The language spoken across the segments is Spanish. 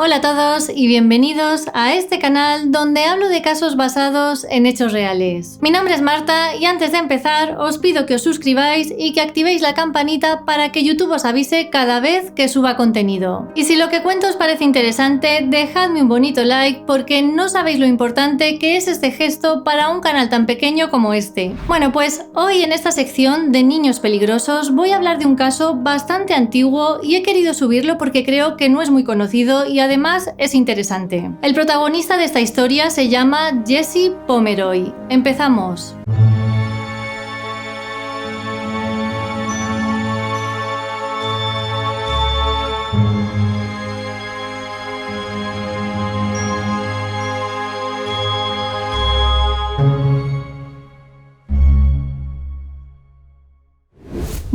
Hola a todos y bienvenidos a este canal donde hablo de casos basados en hechos reales. Mi nombre es Marta y antes de empezar os pido que os suscribáis y que activéis la campanita para que YouTube os avise cada vez que suba contenido. Y si lo que cuento os parece interesante, dejadme un bonito like porque no sabéis lo importante que es este gesto para un canal tan pequeño como este. Bueno, pues hoy en esta sección de niños peligrosos voy a hablar de un caso bastante antiguo y he querido subirlo porque creo que no es muy conocido y además es interesante. El protagonista de esta historia se llama Jesse Pomeroy. Empezamos.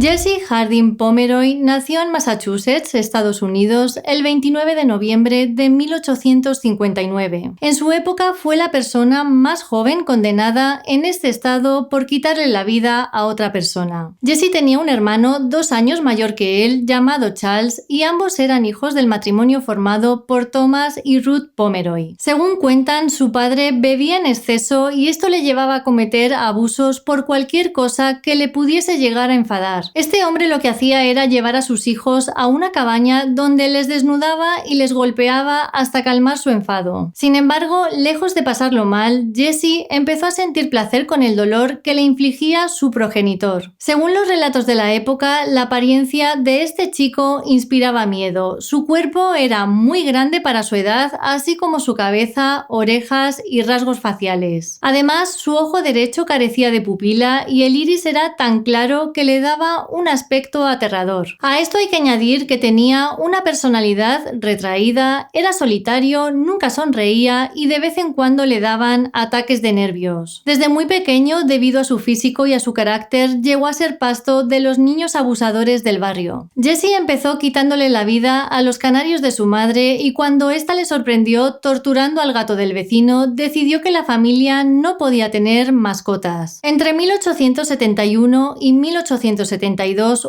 Jesse Harding Pomeroy nació en Massachusetts, Estados Unidos, el 29 de noviembre de 1859. En su época fue la persona más joven condenada en este estado por quitarle la vida a otra persona. Jesse tenía un hermano 2 años mayor que él, llamado Charles, y ambos eran hijos del matrimonio formado por Thomas y Ruth Pomeroy. Según cuentan, su padre bebía en exceso y esto le llevaba a cometer abusos por cualquier cosa que le pudiese llegar a enfadar. Este hombre lo que hacía era llevar a sus hijos a una cabaña donde les desnudaba y les golpeaba hasta calmar su enfado. Sin embargo, lejos de pasarlo mal, Jesse empezó a sentir placer con el dolor que le infligía su progenitor. Según los relatos de la época, la apariencia de este chico inspiraba miedo. Su cuerpo era muy grande para su edad, así como su cabeza, orejas y rasgos faciales. Además, su ojo derecho carecía de pupila y el iris era tan claro que le daba un aspecto aterrador. A esto hay que añadir que tenía una personalidad retraída, era solitario, nunca sonreía y de vez en cuando le daban ataques de nervios. Desde muy pequeño, debido a su físico y a su carácter, llegó a ser pasto de los niños abusadores del barrio. Jesse empezó quitándole la vida a los canarios de su madre y cuando ésta le sorprendió torturando al gato del vecino, decidió que la familia no podía tener mascotas. Entre 1871 y 1872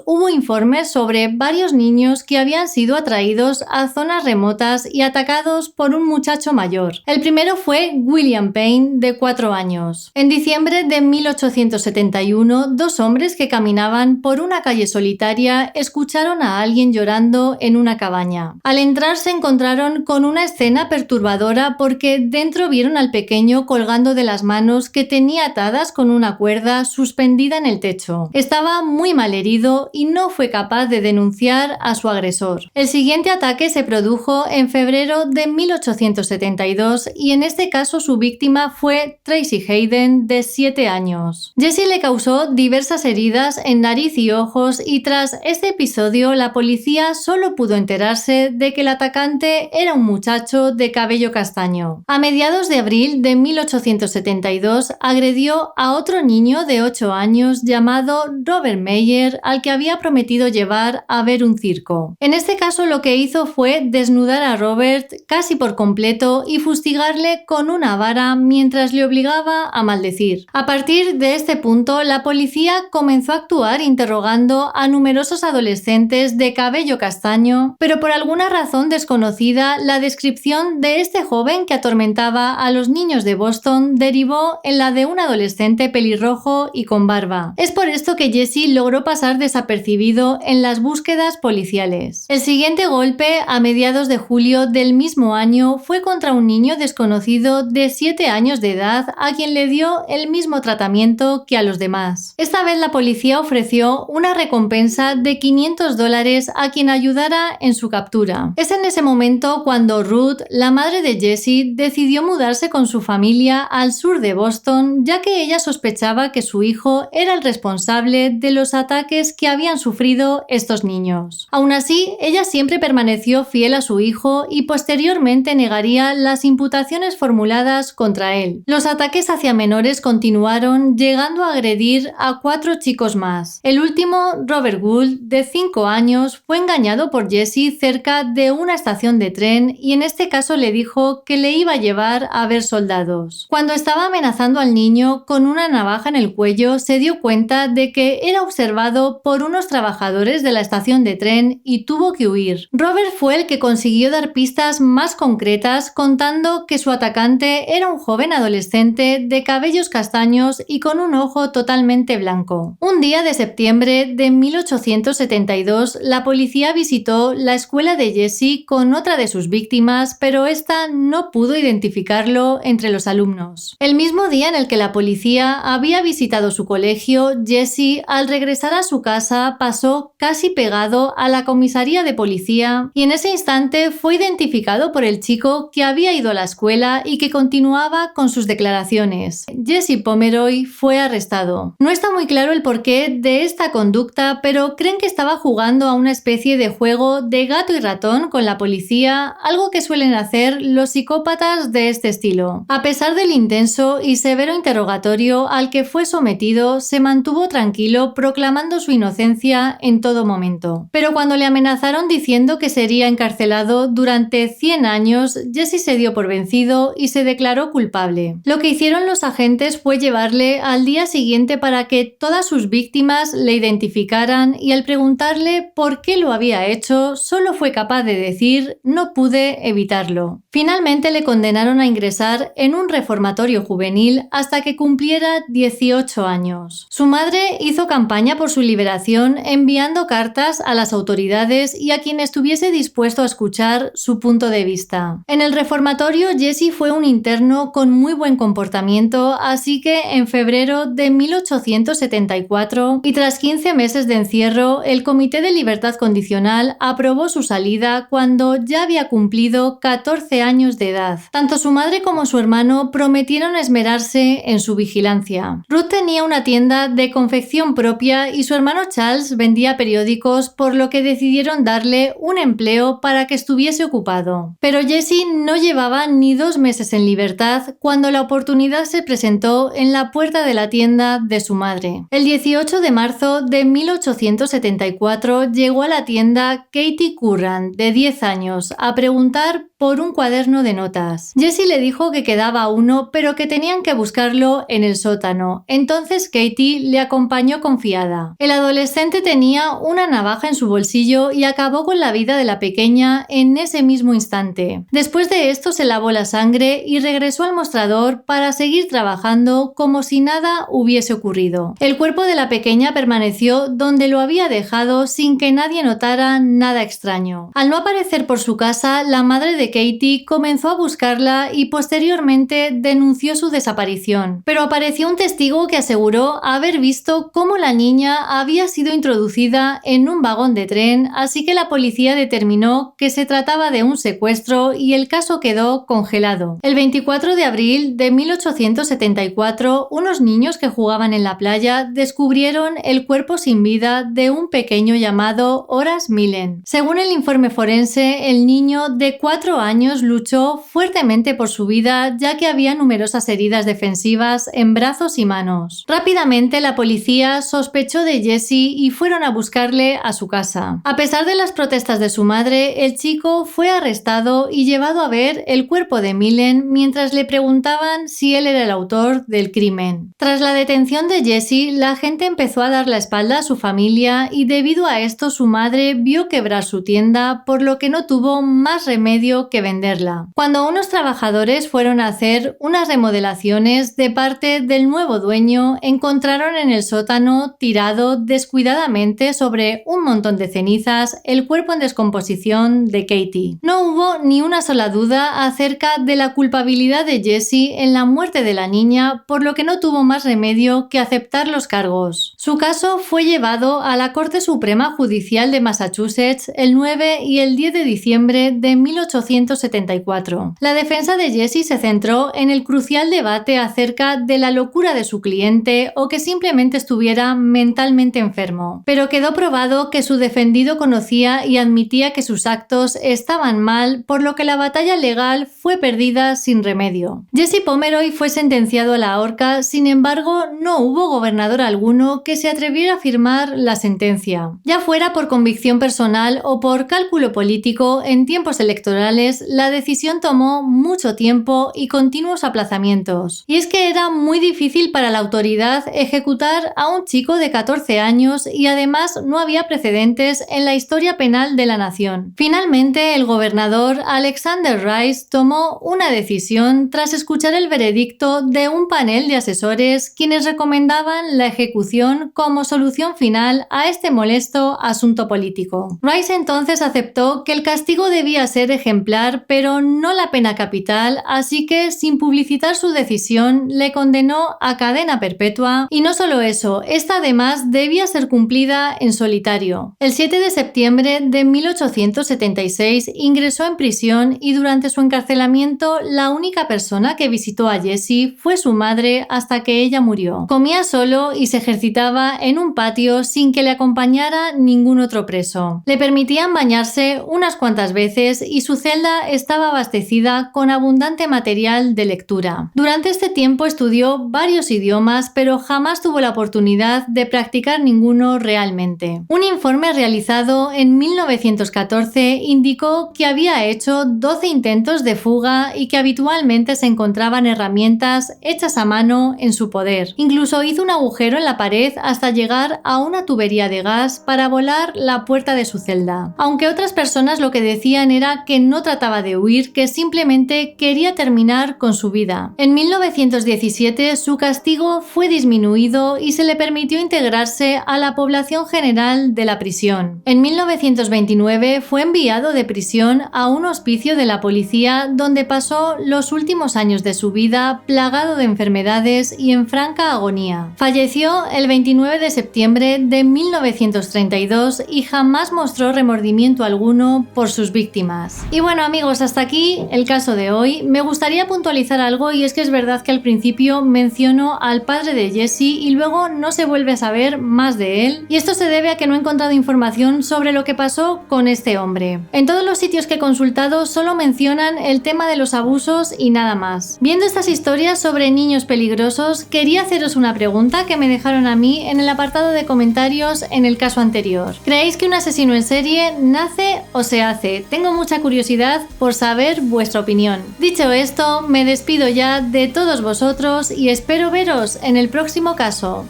hubo informes sobre varios niños que habían sido atraídos a zonas remotas y atacados por un muchacho mayor. El primero fue William Payne, de 4 años. En diciembre de 1871, 2 hombres que caminaban por una calle solitaria escucharon a alguien llorando en una cabaña. Al entrar se encontraron con una escena perturbadora porque dentro vieron al pequeño colgando de las manos que tenía atadas con una cuerda suspendida en el techo. Estaba muy mal herido y no fue capaz de denunciar a su agresor. El siguiente ataque se produjo en febrero de 1872 y en este caso su víctima fue Tracy Hayden, de 7 años. Jesse le causó diversas heridas en nariz y ojos y tras este episodio la policía solo pudo enterarse de que el atacante era un muchacho de cabello castaño. A mediados de abril de 1872 agredió a otro niño de 8 años llamado Robert Meyer, al que había prometido llevar a ver un circo. En este caso lo que hizo fue desnudar a Robert casi por completo y fustigarle con una vara mientras le obligaba a maldecir. A partir de este punto, la policía comenzó a actuar interrogando a numerosos adolescentes de cabello castaño, pero por alguna razón desconocida, la descripción de este joven que atormentaba a los niños de Boston derivó en la de un adolescente pelirrojo y con barba. Es por esto que Jesse logró pasar desapercibido en las búsquedas policiales. El siguiente golpe, a mediados de julio del mismo año, fue contra un niño desconocido de 7 años de edad a quien le dio el mismo tratamiento que a los demás. Esta vez la policía ofreció una recompensa de $500 a quien ayudara en su captura. Es en ese momento cuando Ruth, la madre de Jesse, decidió mudarse con su familia al sur de Boston, ya que ella sospechaba que su hijo era el responsable de los ataques que habían sufrido estos niños. Aún así, ella siempre permaneció fiel a su hijo y posteriormente negaría las imputaciones formuladas contra él. Los ataques hacia menores continuaron, llegando a agredir a 4 chicos más. El último, Robert Gould, de 5 años, fue engañado por Jesse cerca de una estación de tren y en este caso le dijo que le iba a llevar a ver soldados. Cuando estaba amenazando al niño con una navaja en el cuello, se dio cuenta de que era observado robado por unos trabajadores de la estación de tren y tuvo que huir. Robert fue el que consiguió dar pistas más concretas contando que su atacante era un joven adolescente de cabellos castaños y con un ojo totalmente blanco. Un día de septiembre de 1872, la policía visitó la escuela de Jesse con otra de sus víctimas, pero esta no pudo identificarlo entre los alumnos. El mismo día en el que la policía había visitado su colegio, Jesse, al regresar a su casa, pasó casi pegado a la comisaría de policía y en ese instante fue identificado por el chico que había ido a la escuela y que continuaba con sus declaraciones. Jesse Pomeroy fue arrestado. No está muy claro el porqué de esta conducta, pero creen que estaba jugando a una especie de juego de gato y ratón con la policía, algo que suelen hacer los psicópatas de este estilo. A pesar del intenso y severo interrogatorio al que fue sometido, se mantuvo tranquilo proclamando su inocencia en todo momento. Pero cuando le amenazaron diciendo que sería encarcelado durante 100 años, Jesse se dio por vencido y se declaró culpable. Lo que hicieron los agentes fue llevarle al día siguiente para que todas sus víctimas le identificaran y al preguntarle por qué lo había hecho, solo fue capaz de decir «no pude evitarlo». Finalmente le condenaron a ingresar en un reformatorio juvenil hasta que cumpliera 18 años. Su madre hizo campaña por su liberación enviando cartas a las autoridades y a quien estuviese dispuesto a escuchar su punto de vista. En el reformatorio, Jesse fue un interno con muy buen comportamiento, así que en febrero de 1874 y tras 15 meses de encierro, el Comité de Libertad Condicional aprobó su salida cuando ya había cumplido 14 años de edad. Tanto su madre como su hermano prometieron esmerarse en su vigilancia. Ruth tenía una tienda de confección propia y su hermano Charles vendía periódicos, por lo que decidieron darle un empleo para que estuviese ocupado. Pero Jesse no llevaba ni 2 meses en libertad cuando la oportunidad se presentó en la puerta de la tienda de su madre. El 18 de marzo de 1874 llegó a la tienda Katie Curran, de 10 años, a preguntar por un cuaderno de notas. Jesse le dijo que quedaba uno, pero que tenían que buscarlo en el sótano. Entonces Katie le acompañó confiada. El adolescente tenía una navaja en su bolsillo y acabó con la vida de la pequeña en ese mismo instante. Después de esto se lavó la sangre y regresó al mostrador para seguir trabajando como si nada hubiese ocurrido. El cuerpo de la pequeña permaneció donde lo había dejado sin que nadie notara nada extraño. Al no aparecer por su casa, la madre de Katie comenzó a buscarla y posteriormente denunció su desaparición. Pero apareció un testigo que aseguró haber visto cómo la niña había sido introducida en un vagón de tren, así que la policía determinó que se trataba de un secuestro y el caso quedó congelado. El 24 de abril de 1874, unos niños que jugaban en la playa descubrieron el cuerpo sin vida de un pequeño llamado Horace Millen. Según el informe forense, el niño de 4 años luchó fuertemente por su vida, ya que había numerosas heridas defensivas en brazos y manos. Rápidamente la policía sospechó de Jesse y fueron a buscarle a su casa. A pesar de las protestas de su madre, el chico fue arrestado y llevado a ver el cuerpo de Millen mientras le preguntaban si él era el autor del crimen. Tras la detención de Jesse, la gente empezó a dar la espalda a su familia y debido a esto su madre vio quebrar su tienda, por lo que no tuvo más remedio que venderla. Cuando unos trabajadores fueron a hacer unas remodelaciones de parte del nuevo dueño, encontraron en el sótano tirado descuidadamente sobre un montón de cenizas el cuerpo en descomposición de Katie. No hubo ni una sola duda acerca de la culpabilidad de Jesse en la muerte de la niña, por lo que no tuvo más remedio que aceptar los cargos. Su caso fue llevado a la Corte Suprema Judicial de Massachusetts el 9 y el 10 de diciembre de 1874. La defensa de Jesse se centró en el crucial debate acerca de la locura de su cliente o que simplemente estuviera mentalmente enfermo, pero quedó probado que su defendido conocía y admitía que sus actos estaban mal, por lo que la batalla legal fue perdida sin remedio. Jesse Pomeroy fue sentenciado a la horca, sin embargo, no hubo gobernador alguno que se atreviera a firmar la sentencia. Ya fuera por convicción personal o por cálculo político, en tiempos electorales, la decisión tomó mucho tiempo y continuos aplazamientos. Y es que era muy difícil para la autoridad ejecutar a un chico de 14 14 años y además no había precedentes en la historia penal de la nación. Finalmente, el gobernador Alexander Rice tomó una decisión tras escuchar el veredicto de un panel de asesores quienes recomendaban la ejecución como solución final a este molesto asunto político. Rice entonces aceptó que el castigo debía ser ejemplar, pero no la pena capital, así que sin publicitar su decisión le condenó a cadena perpetua y no solo eso, esta además debía ser cumplida en solitario. El 7 de septiembre de 1876 ingresó en prisión y durante su encarcelamiento la única persona que visitó a Jesse fue su madre hasta que ella murió. Comía solo y se ejercitaba en un patio sin que le acompañara ningún otro preso. Le permitían bañarse unas cuantas veces y su celda estaba abastecida con abundante material de lectura. Durante este tiempo estudió varios idiomas, pero jamás tuvo la oportunidad de practicar ninguno realmente. Un informe realizado en 1914 indicó que había hecho 12 intentos de fuga y que habitualmente se encontraban herramientas hechas a mano en su poder. Incluso hizo un agujero en la pared hasta llegar a una tubería de gas para volar la puerta de su celda. Aunque otras personas lo que decían era que no trataba de huir, que simplemente quería terminar con su vida. En 1917 su castigo fue disminuido y se le permitió integrarse a la población general de la prisión. En 1929 fue enviado de prisión a un hospicio de la policía donde pasó los últimos años de su vida plagado de enfermedades y en franca agonía. Falleció el 29 de septiembre de 1932 y jamás mostró remordimiento alguno por sus víctimas. Y bueno amigos, hasta aquí el caso de hoy. Me gustaría puntualizar algo y es que es verdad que al principio menciono al padre de Jesse y luego no se vuelve a saber más de él, y esto se debe a que no he encontrado información sobre lo que pasó con este hombre. En todos los sitios que he consultado solo mencionan el tema de los abusos y nada más. Viendo estas historias sobre niños peligrosos, quería haceros una pregunta que me dejaron a mí en el apartado de comentarios en el caso anterior. ¿Creéis que un asesino en serie nace o se hace? Tengo mucha curiosidad por saber vuestra opinión. Dicho esto, me despido ya de todos vosotros y espero veros en el próximo caso.